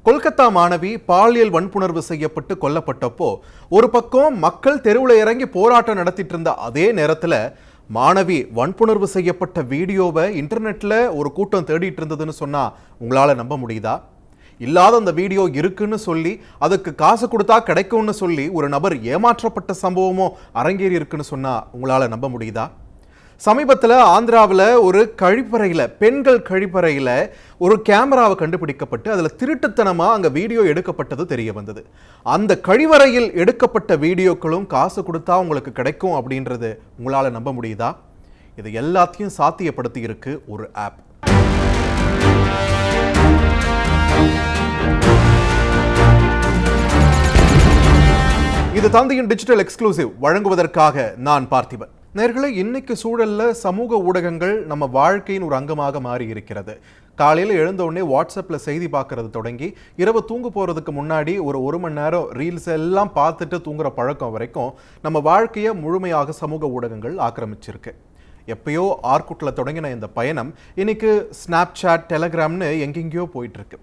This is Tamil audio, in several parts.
கொல்கத்தா மாணவி பாலியல் வன்புணர்வு செய்யப்பட்டு கொல்லப்பட்டப்போ ஒரு பக்கம் மக்கள் தெருவில் இறங்கி போராட்டம் நடத்திட்டு இருந்த அதே நேரத்தில் மாணவி வன்புணர்வு செய்யப்பட்ட வீடியோவை இன்டர்நெட்ல ஒரு கூட்டம் தேடிட்டு இருந்ததுன்னு சொன்னா உங்களால நம்ப முடியுதா? இல்லாத அந்த வீடியோ இருக்குன்னு சொல்லி அதுக்கு காசு கொடுத்தா கிடைக்கும்னு சொல்லி ஒரு நபர் ஏமாற்றப்பட்ட சம்பவமும் அரங்கேறி இருக்குன்னு சொன்னா உங்களால நம்ப முடியுதா? சமீபத்தில் ஆந்திராவில் ஒரு கழிப்பறையில் பெண்கள் கழிப்பறையில் ஒரு கேமராவை கண்டுபிடிக்கப்பட்டு அதில் திருட்டுத்தனமாக அங்கே வீடியோ எடுக்கப்பட்டது தெரிய வந்தது. அந்த கழிவறையில் எடுக்கப்பட்ட வீடியோக்களும் காசு கொடுத்தா உங்களுக்கு கிடைக்கும் அப்படின்றது உங்களால் நம்ப முடியுதா? இது எல்லாத்தையும் சாத்தியப்படுத்தி இருக்கு ஒரு ஆப். இது தந்தையின் டிஜிட்டல் எக்ஸ்க்ளூசிவ் வழங்குவதற்காக நான் பார்த்திபன். நேர்களே, இன்னைக்கு சூழல்ல சமூக ஊடகங்கள் நம்ம வாழ்க்கையின் ஒரு அங்கமாக மாறி இருக்கிறது. காலையில் எழுந்த உடனே வாட்ஸ்அப்பில் செய்தி பார்க்கறது தொடங்கி இரவு தூங்க போகிறதுக்கு முன்னாடி ஒரு மணி நேரம் ரீல்ஸ் எல்லாம் பார்த்துட்டு தூங்குற பழக்கம் வரைக்கும் நம்ம வாழ்க்கையை முழுமையாக சமூக ஊடகங்கள் ஆக்கிரமிச்சிருக்கு. எப்பயோ ஆர்குட்டில் தொடங்கின இந்த பயணம் இன்னைக்கு ஸ்னாப்சாட், டெலகிராம்னு எங்கெங்கேயோ போயிட்டு இருக்கு.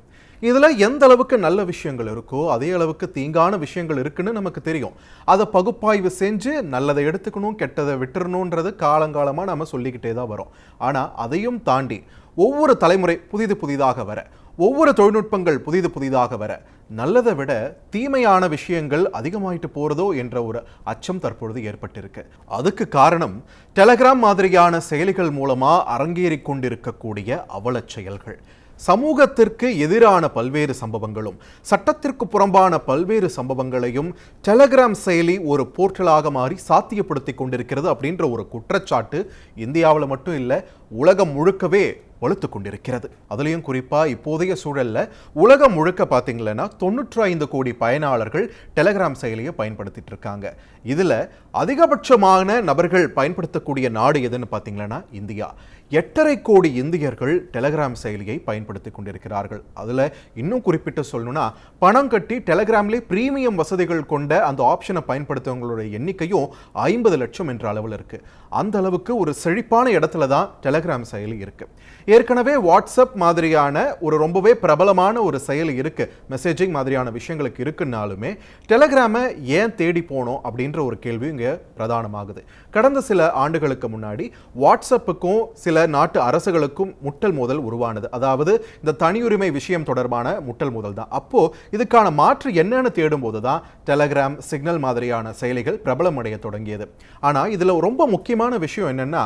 இதில் எந்த அளவுக்கு நல்ல விஷயங்கள் இருக்கோ அதே அளவுக்கு தீங்கான விஷயங்கள் இருக்குன்னு நமக்கு தெரியும். அதை பகுப்பாய்வு செஞ்சு நல்லதை எடுத்துக்கணும், கெட்டதை விட்டுறணுன்றது காலங்காலமாக நம்ம சொல்லிக்கிட்டே தான் வரோம். ஆனால் அதையும் தாண்டி ஒவ்வொரு தலைமுறை புதிதாக வர, ஒவ்வொரு தொழில்நுட்பங்கள் புதிதாக வர, நல்லதை விட தீமையான விஷயங்கள் அதிகமாயிட்டு போறதோ என்ற ஒரு அச்சம் தற்பொழுது ஏற்பட்டிருக்கு. அதுக்கு காரணம் டெலகிராம் மாதிரியான செயலிகள் மூலமா அரங்கேறி கொண்டிருக்கக்கூடிய அவலச் செயல்கள். சமூகத்திற்கு எதிரான பல்வேறு சம்பவங்களும் சட்டத்திற்கு புறம்பான பல்வேறு சம்பவங்களையும் டெலகிராம் செயலி ஒரு போர்ட்டலாக மாறி சாத்தியப்படுத்தி கொண்டிருக்கிறது அப்படின்ற ஒரு குற்றச்சாட்டு இந்தியாவில் மட்டும் இல்லை, உலகம் முழுக்கவே வலுத்து கொண்டிருக்கிறது. அதுலேயும் குறிப்பாக இப்போதைய சூழல்ல உலகம் முழுக்க பார்த்தீங்கன்னா 95 கோடி பயனாளர்கள் டெலகிராம் செயலியை பயன்படுத்திட்டு இருக்காங்க. இதில் அதிகபட்சமான நபர்கள் பயன்படுத்தக்கூடிய நாடு எதுன்னு பார்த்தீங்கன்னா இந்தியா. 8.5 கோடி இந்தியர்கள் டெலகிராம் செயலியை பயன்படுத்தி கொண்டிருக்கிறார்கள். அதில் இன்னும் குறிப்பிட்டு சொல்லணும்னா பணம் கட்டி டெலகிராம்லேயே பிரீமியம் வசதிகள் கொண்ட அந்த ஆப்ஷனை பயன்படுத்துவங்களுடைய எண்ணிக்கையும் 50 லட்சம் என்ற அளவில் இருக்கு. அந்த அளவுக்கு ஒரு செழிப்பான இடத்துல தான் டெலகிராம் செயலி இருக்கு. ஏற்கனவே வாட்ஸ்அப் மாதிரியான ஒரு ரொம்பவே பிரபலமான ஒரு செயலி இருக்கு, மெசேஜிங் மாதிரியான விஷயங்களுக்கு இருக்குன்னாலுமே டெலகிராமை ஏன் தேடி போனோம் அப்படின்ற ஒரு கேள்வி இங்கே பிரதானமாகுது. கடந்த சில ஆண்டுகளுக்கு முன்னாடி வாட்ஸ்அப்புக்கும் சில நாட்டு அரசுகளுக்கும் முட்டல் மோதல் உருவானது. அதாவது இந்த தனியுரிமை விஷயம் தொடர்பான முட்டல் மோதல் தான். அப்போ இதுக்கான மாற்று என்னன்னு தேடும் போதுதான் டெலகிராம், சிக்னல் மாதிரியான செயலிகள் பிரபலமடைய தொடங்கியது. ஆனா இதுல ரொம்ப முக்கியமான விஷயம் என்னன்னா,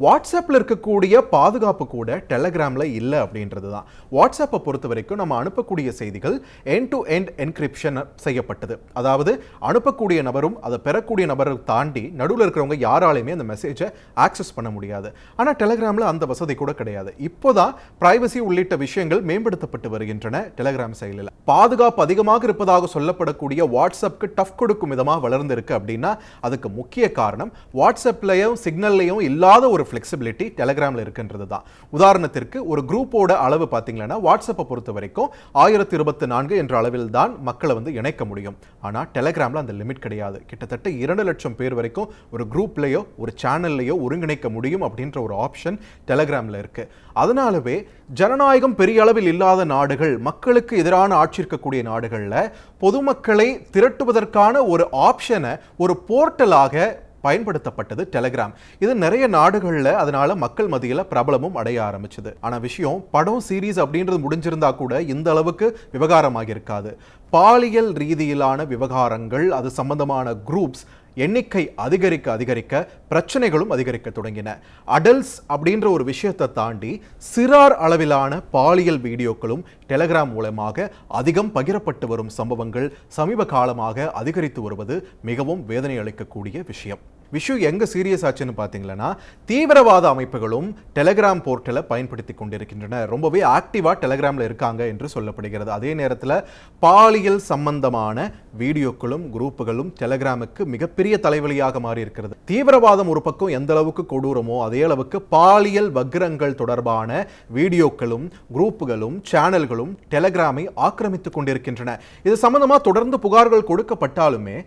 வாட்ஸ்அப்பில் இருக்கக்கூடிய பாதுகாப்பு கூட டெலகிராமில் இல்லை அப்படின்றது தான். வாட்ஸ்அப்பை பொறுத்த வரைக்கும் நம்ம அனுப்பக்கூடிய செய்திகள் எண்ட் டு எண்ட் என்கிரிப்ஷன் செய்யப்பட்டது. அதாவது அனுப்பக்கூடிய நபரும் அதை பெறக்கூடிய நபரை தாண்டி நடுவில் இருக்கிறவங்க யாராலையுமே அந்த மெசேஜை ஆக்சஸ் பண்ண முடியாது. ஆனால் டெலகிராமில் அந்த வசதி கூட கிடையாது. இப்போதான் பிரைவசி உள்ளிட்ட விஷயங்கள் மேம்படுத்தப்பட்டு வருகின்றன டெலகிராம் செயலில். பாதுகாப்பு அதிகமாக இருப்பதாக சொல்லப்படக்கூடிய வாட்ஸ்அப்புக்கு டஃப் கொடுக்கும் விதமாக வளர்ந்திருக்கு அப்படின்னா அதுக்கு முக்கிய காரணம் வாட்ஸ்அப்லையும் சிக்னல்லையும் இல்லாத ஒரு ஃப்ளெக்சிபிலிட்டி டெலகிராமில் இருக்குன்றது தான். உதாரணத்திற்கு ஒரு குரூப்போட அளவு பார்த்தீங்கன்னா வாட்ஸ்அப்பை பொறுத்த வரைக்கும் 1024 என்ற அளவில் தான் மக்களை இணைக்க முடியும். ஆனால் டெலகிராமில் அந்த லிமிட் கிடையாது. கிட்டத்தட்ட 2 லட்சம் பேர் வரைக்கும் ஒரு குரூப்லையோ ஒரு சேனல்லையோ ஒருங்கிணைக்க முடியும் அப்படின்ற ஒரு ஆப்ஷன் டெலகிராமில் இருக்கு. அதனாலவே ஜனநாயகம் பெரிய அளவில் இல்லாத நாடுகள், மக்களுக்கு எதிரான ஆட்சி இருக்கக்கூடிய நாடுகளில் பொதுமக்களை திரட்டுவதற்கான ஒரு ஆப்ஷனை ஒரு போர்ட்டலாக பயன்படுத்தப்பட்டது டெலகிராம். இது நிறைய நாடுகளில் அதனால மக்கள் மத்தியில் பிரபலமும் அடைய ஆரம்பிச்சது. ஆனால் விஷயம் படம், சீரீஸ் அப்படின்றது முடிஞ்சிருந்தா கூட இந்த அளவுக்கு விவகாரமாக இருக்காது. பாலியல் ரீதியிலான விவகாரங்கள், அது சம்பந்தமான குரூப்ஸ் எண்ணிக்கை அதிகரிக்க பிரச்சனைகளும் அதிகரிக்க தொடங்கின. அடல்ட்ஸ் அப்படின்ற ஒரு விஷயத்தை தாண்டி சிறார் அளவிலான பாலியல் வீடியோக்களும் டெலகிராம் மூலமாக அதிகம் பகிரப்பட்டு வரும் சம்பவங்கள் சமீப காலமாக அதிகரித்து வருவது மிகவும் வேதனை அளிக்கக்கூடிய விஷயம். விஷயம் எங்க சீரியஸ் ஆச்சுன்னு பார்த்தீங்கன்னா, தீவிரவாத அமைப்புகளும் டெலகிராம் போர்ட்டலை பயன்படுத்தி கொண்டிருக்கின்றன. ரொம்பவே ஆக்டிவா டெலகிராம்ல இருக்காங்க என்று சொல்லப்படுகிறது. அதே நேரத்தில் பாலியல் சம்பந்தமான வீடியோக்களும் குரூப்புகளும் டெலகிராமுக்கு மிகப்பெரிய தலைவலியாக மாறி இருக்கிறது. தீவிரவாதம் ஒரு பக்கம் எந்த அளவுக்கு கொடூரமோ அதே அளவுக்கு பாலியல் வக்கிரங்கள் தொடர்பான வீடியோக்களும் குரூப்புகளும் சேனல்களும் டெலகிராமை ஆக்கிரமித்துக் கொண்டிருக்கின்றன. இது சம்பந்தமா தொடர்ந்து புகார்கள் கொடுக்கப்பட்டாலுமே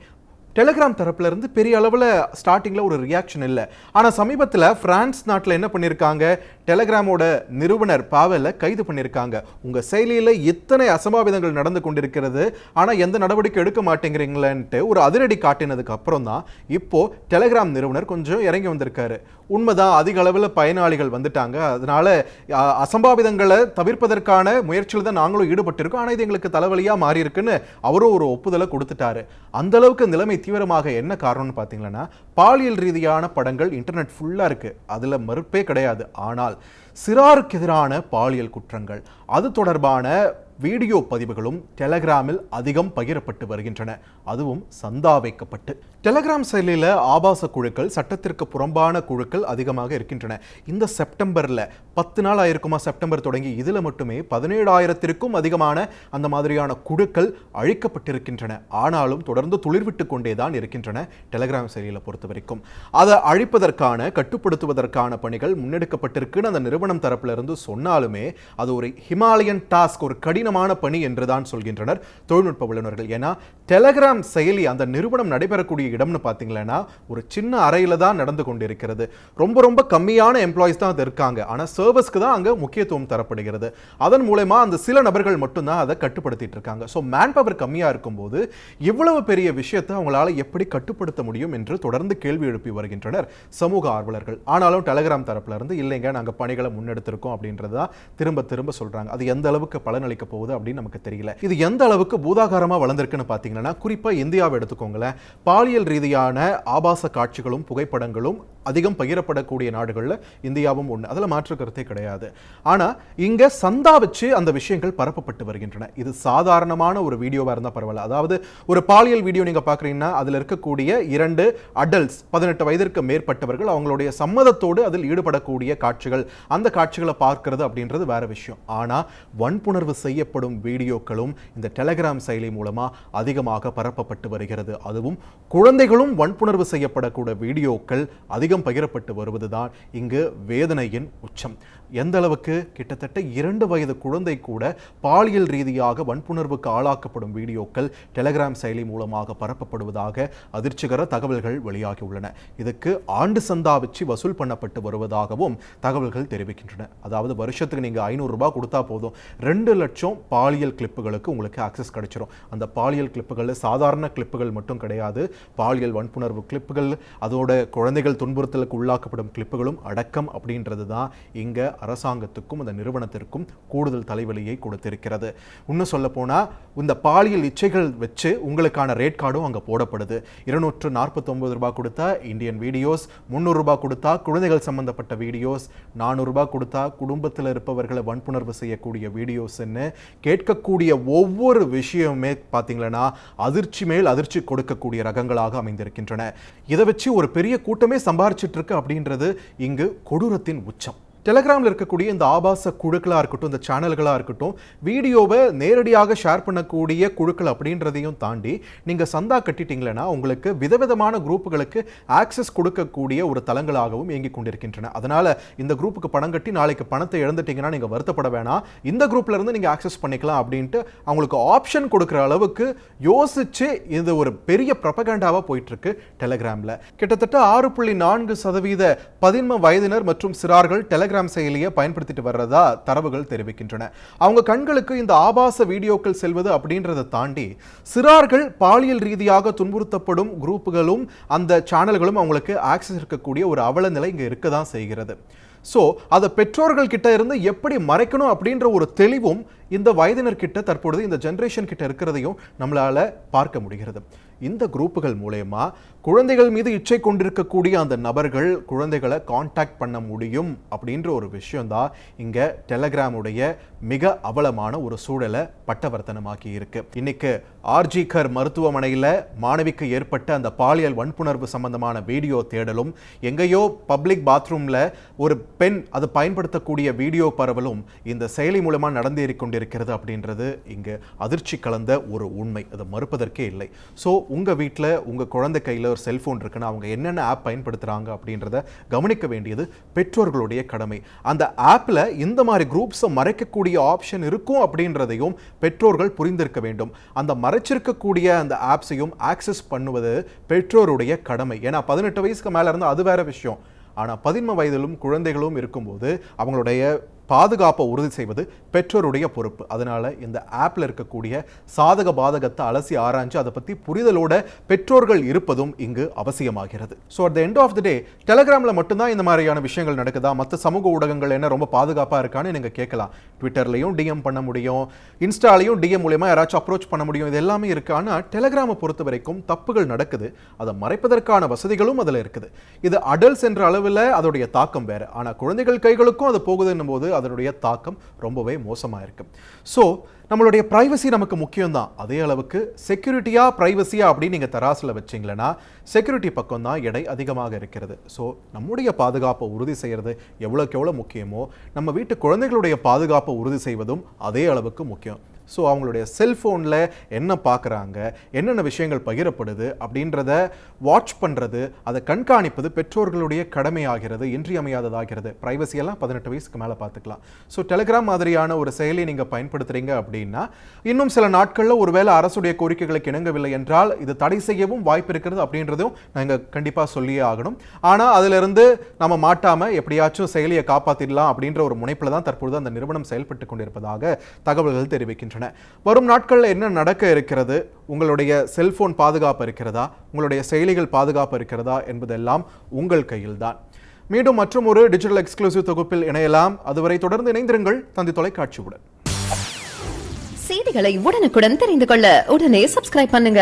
டெலிகிராம் தரப்புல இருந்து பெரிய அளவில் ஸ்டார்டிங்கில் ஒரு ரியாக்ஷன் இல்லை. ஆனால் சமீபத்தில் பிரான்ஸ் நாட்டில் என்ன பண்ணியிருக்காங்க, டெலிகிராமோட நிறுவனர் பாவலை கைது பண்ணியிருக்காங்க. உங்கள் செயலியில் இத்தனை அசம்பாவிதங்கள் நடந்து கொண்டிருக்கிறது, ஆனால் எந்த நடவடிக்கை எடுக்க மாட்டேங்கிறீங்களேன்ட்டு ஒரு அதிரடி காட்டினதுக்கு அப்புறம் தான் இப்போ டெலிகிராம் நிறுவனர் கொஞ்சம் இறங்கி வந்திருக்காரு. உண்மைதான், அதிக அளவில் பயனாளிகள் வந்துட்டாங்க, அதனால அசம்பாவிதங்களை தவிர்ப்பதற்கான முயற்சியில் தான் நாங்களும் ஈடுபட்டிருக்கோம், ஆனால் இது எங்களுக்கு தலைவலியாக மாறி இருக்குன்னு அவரும் ஒரு ஒப்புதலை கொடுத்துட்டாரு. அந்த அளவுக்கு நிலைமை தீவிரமாக என்ன காரணம்னு பார்த்தீங்கன்னா, பாலியல் ரீதியான படங்கள் இன்டர்நெட் ஃபுல்லாக இருக்கு, அதுல மறுப்பே கிடையாது. ஆனால் சிறாருக்கு எதிரான பாலியல் குற்றங்கள், அது தொடர்பான வீடியோ பதிவுகளும் டெலிகிராமில் அதிகம் பகிரப்பட்டு வருகின்றன, அதுவும் சந்தா வைக்கப்பட்டு. டெலிகிராம் செயலியில் ஆபாச குழுக்கள், சட்டத்திற்கு புறம்பான குழுக்கள் அதிகமாக இருக்கின்றன. இந்த செப்டம்பர்ல 10 நாள் ஆயிருக்குமா செப்டம்பர் தொடங்கி, இதுல மட்டுமே 17,000த்திற்கும் அதிகமான அந்த மாதிரியான குழுக்கள் அழிக்கப்பட்டிருக்கின்றன. ஆனாலும் தொடர்ந்து துளிர்விட்டு கொண்டேதான் இருக்கின்றன டெலிகிராம் செயலியில பொறுத்த வரைக்கும். அதை அழிப்பதற்கான, கட்டுப்படுத்துவதற்கான பணிகள் முன்னெடுக்கப்பட்டிருக்குன்னு அந்த நிறுவனம் தரப்புல இருந்து சொன்னாலுமே அது ஒரு ஹிமாலயன் டாஸ்க், ஒரு கடினமான பணி என்றுதான் சொல்கின்றனர் தொழில்நுட்ப வல்லுநர்கள். ஏன்னா டெலிகிராம் செயலி அந்த நிறுவனம் நடைபெறக்கூடிய இடம்னு பார்த்தீங்கன்னா ஒரு சின்ன அறையில தான் நடந்து கொண்டிருக்கிறது. ரொம்ப ரொம்ப கம்மியான எம்ப்ளாயிஸ் தான் அது இருக்காங்க. ஆனால் சர்வஸ்க்கு தான் அங்கே முக்கியத்துவம் தரப்படுகிறது. அதன் மூலமா அந்த சில நபர்கள் மட்டும்தான் அதை கட்டுப்படுத்திட்டு இருக்காங்க. ஸோ மேன் பவர் கம்மியாக இருக்கும்போது இவ்வளவு பெரிய விஷயத்தை அவங்களால எப்படி கட்டுப்படுத்த முடியும் என்று தொடர்ந்து கேள்வி எழுப்பி வருகின்றனர் சமூக ஆர்வலர்கள். ஆனாலும் டெலிகிராம் தரப்புல இருந்து இல்லைங்க, நாங்கள் பணிகளை முன்னெடுத்திருக்கோம் அப்படின்றதா திரும்ப திரும்ப சொல்றாங்க. அது எந்த அளவுக்கு பலனளிக்க போகுது அப்படின்னு நமக்கு தெரியல. இது எந்த அளவுக்கு பூதாகாரமா வளர்ந்திருக்குன்னு பார்த்தீங்கன்னா, குறிப்பா இந்தியாவை எடுத்துக்கோங்களேன். பாலியல் ரீதியான ஆபாச காட்சிகளும் புகைப்படங்களும் அதிகம் பகிரப்படக்கூடிய நாடுகளில் இந்தியாவும் ஒன்று, அதில் மாற்று கருத்தே கிடையாது. ஆனால் இங்கே சந்தா வச்சு அந்த விஷயங்கள் பரப்பப்பட்டு வருகின்றன. இது சாதாரணமான ஒரு வீடியோவாக இருந்தால் பரவாயில்ல. அதாவது ஒரு பாலியல் வீடியோ நீங்கள் பார்க்குறீங்கன்னா அதில் இருக்கக்கூடிய 2 அடல்ட்ஸ், 18 வயதிற்கு மேற்பட்டவர்கள், அவங்களுடைய சம்மதத்தோடு அதில் ஈடுபடக்கூடிய காட்சிகள், அந்த காட்சிகளை பார்க்கிறது அப்படின்றது வேற விஷயம். ஆனால் வன்புணர்வு செய்யப்படும் வீடியோக்களும் இந்த டெலிகிராம் செயலி மூலமாக அதிகமாக பரப்பப்பட்டு வருகிறது. அதுவும் குழந்தைகளும் வன்புணர்வு செய்யப்படக்கூடிய வீடியோக்கள் அதிகம் பகிரப்பட்டு வருவதுதான் இங்கு வேதனையின் உச்சம். எந்த அளவுக்கு கிட்டத்தட்ட 2 வயது குழந்தை கூட பாலியல் ரீதியாக வன்புணர்வுக்கு ஆளாக்கப்படும் வீடியோக்கள் டெலிகிராம் செயலி மூலமாக பரப்பப்படுவதாக அதிர்ச்சிகர தகவல்கள் வெளியாகியுள்ளன. இதுக்கு ஆண்டு சந்தா வச்சு வசூல் பண்ணப்பட்டு வருவதாகவும் தகவல்கள் தெரிவிக்கின்றன. அதாவது வருஷத்துக்கு நீங்க 500 ரூபாய் கொடுத்தா போதும், 2 லட்சம் பாலியல் கிளிப்புகளுக்கு உங்களுக்கு ஆக்சஸ் கிடைச்சிரும். அந்த பாலியல் கிளிப்புகள் சாதாரண கிளிப்புகள் மட்டும் கிடையாது, பாலியல் வன்புணர்வு கிளிப்புகள், அதோட குழந்தைகள் துன்புறுத்தலுக்கு உள்ளாக்கப்படும் கிளிப்புகளும் அடக்கம் அப்படின்றது தான் இங்க அரசாங்கத்துக்கும் அந்த நிறுவனத்திற்கும் கூடுதல் தலைவலியை கொடுத்திருக்கிறது. இன்னும் சொல்ல போனா இந்த பாலியல் இச்சைகள் வச்சு உங்களுக்கான ரேட் கார்டும் அங்க போடப்படுது. 249 ரூபாய் கொடுத்தா இந்தியன் வீடியோஸ், 300 ரூபாய் கொடுத்தா குழந்தைகள் சம்பந்தப்பட்ட வீடியோஸ், 400 ரூபாய் கொடுத்தா குடும்பத்தில் இருப்பவர்களை வன்புணர்வு செய்யக்கூடிய வீடியோஸ்ன்னு கேட்கக்கூடிய ஒவ்வொரு விஷயமே பார்த்தீங்கன்னா அதிர்ச்சி மேல் அதிர்ச்சி கொடுக்கக்கூடிய ரகங்களாக அமைந்திருக்கின்றன. இதை வச்சு ஒரு பெரிய கூட்டமே சம்பாரிச்சிட்டு இருக்கு அப்படின்றது இங்கு கொடூரத்தின் உச்சம். டெலிகிராமில் இருக்கக்கூடிய இந்த ஆபாச குழுக்களாக இருக்கட்டும், இந்த சேனல்களாக இருக்கட்டும், வீடியோவை நேரடியாக ஷேர் பண்ணக்கூடிய குழுக்கள் அப்படின்றதையும் தாண்டி நீங்கள் சந்தா கட்டிட்டீங்களன்னா உங்களுக்கு விதவிதமான குரூப்புகளுக்கு ஆக்சஸ் கொடுக்கக்கூடிய ஒரு தளங்களாகவும் இயங்கிக் கொண்டிருக்கின்றன. அதனால் இந்த குரூப்புக்கு பணம் கட்டி நாளைக்கு பணத்தை இழந்துட்டீங்கன்னா நீங்கள் வருத்தப்பட வேணாம், இந்த குரூப்ல இருந்து நீங்கள் ஆக்சஸ் பண்ணிக்கலாம் அப்படின்ட்டு அவங்களுக்கு ஆப்ஷன் கொடுக்குற அளவுக்கு யோசிச்சு இது ஒரு பெரிய ப்ரொபகண்டாவாக போயிட்டு இருக்கு டெலிகிராமில். கிட்டத்தட்ட 6.4% 15 வயதினர் மற்றும் சிறார்கள் டெலிகிராம் செயலியை பயன்படுத்திட்டு வர்றதா தரவுகள் தெரிவிக்கின்றன. அவங்க கண்களுக்கு இந்த ஆபாச வீடியோக்கள் செல்வது அப்படின்றத தாண்டி சிறார்கள் பாலியல் ரீதியாக துன்புறுத்தப்படும் குரூப்புகளும் அந்த சேனல்களும் அவங்களுக்கு ஆக்சஸ் இருக்கக்கூடிய ஒரு அவல நிலை இங்க இருக்கதான் செய்கிறது. ஸோ அதை பெற்றோர்கள் கிட்ட இருந்து எப்படி மறைக்கணும் அப்படின்ற ஒரு தெளிவும் இந்த வயதினர் கிட்ட, தற்பொழுது இந்த ஜெனரேஷன் கிட்ட இருக்கிறதையும் நம்மளால பார்க்க முடிகிறது. இந்த குரூப்புகள் மூலமா குழந்தைகள் மீது இச்சை கொண்டிருக்கக்கூடிய அந்த நபர்கள் குழந்தைகளை கான்டாக்ட் பண்ண முடியும் அப்படின்ற ஒரு விஷயம் தான் இங்க டெலிகிராமுடைய மிக அவலமான ஒரு சூழலை பட்டவர்த்தனமாக்கி இருக்கு. இன்னைக்கு ஆர்ஜி கர் மருத்துவமனையில் மாணவிக்கு ஏற்பட்ட அந்த பாலியல் வன்புணர்வு சம்பந்தமான வீடியோ தேடலும், எங்கேயோ பப்ளிக் பாத்ரூம்ல ஒரு பெண் அது பயன்படுத்தக்கூடிய வீடியோ பரவலும் இந்த செயலி மூலமா நடந்தேறிக்கொண்டிருக்கிறது. இருக்கிறது அப்படின்றது இங்கே அதிர்ச்சி கலந்த ஒரு உண்மை, அதை மறுப்பதற்கே இல்லை. ஸோ உங்கள் வீட்டில் உங்கள் குழந்தை கையில் ஒரு செல்ஃபோன் இருக்குன்னா அவங்க என்னென்ன ஆப் பயன்படுத்துகிறாங்க அப்படின்றத கவனிக்க வேண்டியது பெற்றோர்களுடைய கடமை. அந்த ஆப்பில் இந்த மாதிரி குரூப்ஸை மறைக்கக்கூடிய ஆப்ஷன் இருக்கும் அப்படின்றதையும் பெற்றோர்கள் புரிந்திருக்க வேண்டும். அந்த மறைச்சிருக்கக்கூடிய அந்த ஆப்ஸையும் ஆக்சஸ் பண்ணுவது பெற்றோருடைய கடமை. ஏன்னா 18 வயசுக்கு மேலே இருந்தால் அது வேற விஷயம். ஆனால் 13 வயதிலும் குழந்தைகளும் இருக்கும்போது அவங்களுடைய பாதுகாப்பை உறுதி செய்வது பெற்றோருடைய பொறுப்பு. அதனால இந்த ஆப்ல இருக்கக்கூடிய சாதக பாதகத்தை அலசி ஆராய்ஞ்சு அதை பற்றி புரிதலோட பெற்றோர்கள் இருப்பதும் இங்கு அவசியமாகிறது. So at the end of the day டெலிகிராமில் மட்டும்தான் இந்த மாதிரியான விஷயங்கள் நடக்குதா, மற்ற சமூக ஊடகங்கள் என்ன ரொம்ப பாதுகாப்பாக இருக்கான்னு நீங்கள் கேட்கலாம். ட்விட்டர்லையும் டிஎம் பண்ண முடியும், இன்ஸ்டாலையும் டிஎம் மூலமா யாராச்சும் அப்ரோச் பண்ண முடியும், இது எல்லாமே இருக்கு. ஆனால் டெலிகிராமை பொறுத்த வரைக்கும் தப்புகள் நடக்குது, அதை மறைப்பதற்கான வசதிகளும் அதில் இருக்குது. இது அடல்ட்ஸ் என்ற அளவில் அதோடைய தாக்கம் வேறு. ஆனால் குழந்தைகள் கைகளுக்கும் அது போகுதுன்னும் போது அதனுடைய தாக்கம் ரொம்பவே மோசமாக இருக்கு. ஸோ நம்மளுடைய பிரைவசி நமக்கு முக்கியம் தான், அதே அளவுக்கு செக்யூரிட்டியா பிரைவசியா அப்படின்னு நீங்கள் தராசில் வச்சிங்களன்னா செக்யூரிட்டி பக்கம் தான் எடை அதிகமாக இருக்கிறது. ஸோ நம்முடைய பாதுகாப்பை உறுதி செய்கிறது எவ்வளோக்கு எவ்வளோ முக்கியமோ நம்ம வீட்டு குழந்தைகளுடைய பாதுகாப்பை உறுதி செய்வதும் அதே அளவுக்கு முக்கியம். ஸோ அவங்களுடைய செல்ஃபோனில் என்ன பார்க்குறாங்க, என்னென்ன விஷயங்கள் பகிரப்படுது அப்படின்றத வாட்ச் பண்ணுறது, அதை கண்காணிப்பது பெற்றோர்களுடைய கடமையாகிறது, இன்றியமையாததாகிறது. ப்ரைவசியெல்லாம் 18 வயசுக்கு மேலே பார்த்துக்கலாம். ஸோ டெலிகிராம் மாதிரியான ஒரு செயலியை நீங்கள் பயன்படுத்துகிறீங்க அப்படின்னா இன்னும் சில நாட்களில் ஒருவேளை அரசுடைய கோரிக்கைகளுக்கு இணங்கவில்லை என்றால் இது தடை செய்யவும் வாய்ப்பு இருக்கிறது அப்படின்றதும் நாங்கள் கண்டிப்பாக சொல்லியே ஆகணும். ஆனால் அதிலிருந்து நம்ம மாட்டாமல் எப்படியாச்சும் செயலியை காப்பாற்றிடலாம் அப்படின்ற ஒரு முனைப்பில் தான் தற்பொழுது அந்த நிறுவனம் செயல்பட்டு கொண்டிருப்பதாக தகவல்கள் தெரிவிக்கின்றன. வரும் நாட்களில் என்ன நடக்க இருக்கிறது, உங்களுடைய செல்போன் பாதுகாப்பு இருக்கிறதா, உங்களுடைய செயலிகள் பாதுகாப்பு இருக்கிறதா என்பதெல்லாம் உங்கள் கையில்தான். மீண்டும் மற்றும் ஒரு டிஜிட்டல் எக்ஸ்க்ளூசிவ் தொகுப்பில் இணையலாம். அதுவரை தொடர்ந்து இணைந்திருங்கள் தந்தி தொலைக்காட்சியுடன். செய்திகளை உடனுக்குடன் தெரிந்து கொள்ள உடனே சப்ஸ்கிரைப் பண்ணுங்க.